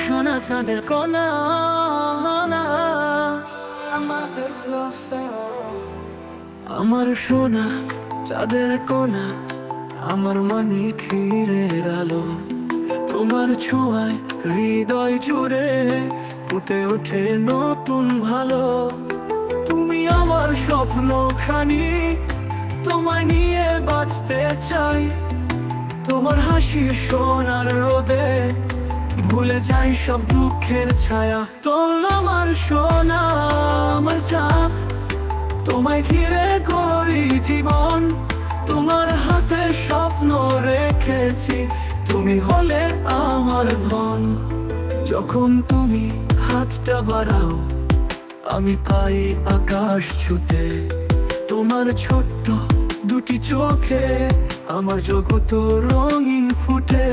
সোনা চাঁদের কোনা, আমার সোনা চাঁদের কোনা, আমার মনে ক্ষীরের আলো। তোমার ছোঁয়ায় হৃদয় জুড়ে ফুটে ওঠে নতুন ভালো। তুমি আমার স্বপ্ন খানি, তোমায় নিয়ে বাঁচতে চাই। তোমার হাসি সোনার রোদে ভুলে যাই সব দুঃখের ছায়া। তোর আমার সোনা আমার চাঁদ, তোমায় ঘিরে করি জীবন। তোমার হাতে স্বপ্ন রেখেছি, তুমি হলে আমার ধন। যখন তুমি হাতটা বাড়াও আমি পাই আকাশ ছুতে। তোমার ছোট্ট দুটি চোখে আমার জগৎ রঙিন ফুটে।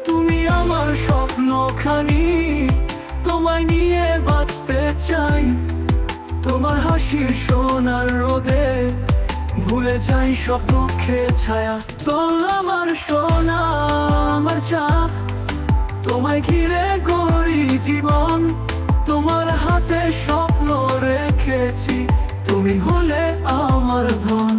তুমি আমার স্বপ্ন খানি, তোমায় নিয়ে বাঁচতে চাই। তোমার হাসি সোনার রোদে ভুলে যাই সব দুঃখের ছায়া। তোর আমার সোনা আমার চাঁদ, তোমায় ঘিরে গড়ি জীবন। তোমার হাতে স্বপ্ন রেখেছি, তুমি হলে আমার ধন।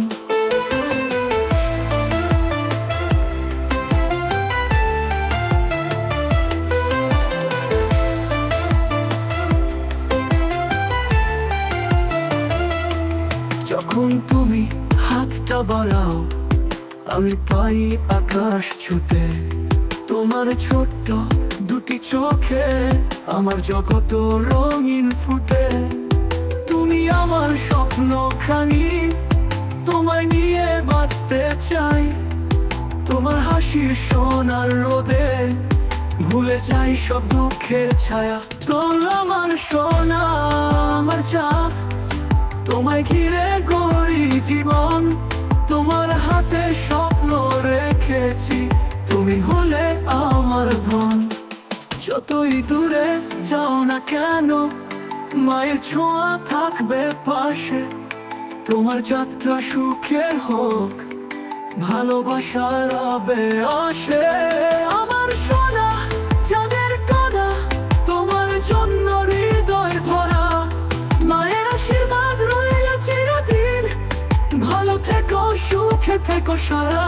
যখন তুমি হাতটা বাড়াও আমি পাই আকাশ ছুতে। তোমার ছোট্ট দুটি চোখে আমার জগৎ রঙিন ফুটে। তুমি আমার স্বপ্ন খানি, তোমায় নিয়ে বাঁচতে চাই। তোমার হাসি সোনার রোদে ভুলে যাই সব দুঃখের ছায়া। তোর আমার সোনা আমার চাঁদ, তোমায় ঘিরে গড়ি জীবন। তোমার হাতে স্বপ্ন রেখেছি, তুমি হলে আমার ধন। যতই দূরে যাও না কেন মায়ের ছোঁয়া থাকবে পাশে। তোমার যাত্রা সুখের হোক, ভালোবাসার আবে আসে। আমার সোনা চাঁদের কোনা, তোমার জন্য হৃদয় ভরা। মায়ের আশীর্বাদ রইল চিরদিন, ভালো থেকো সুখে থেকো সারা।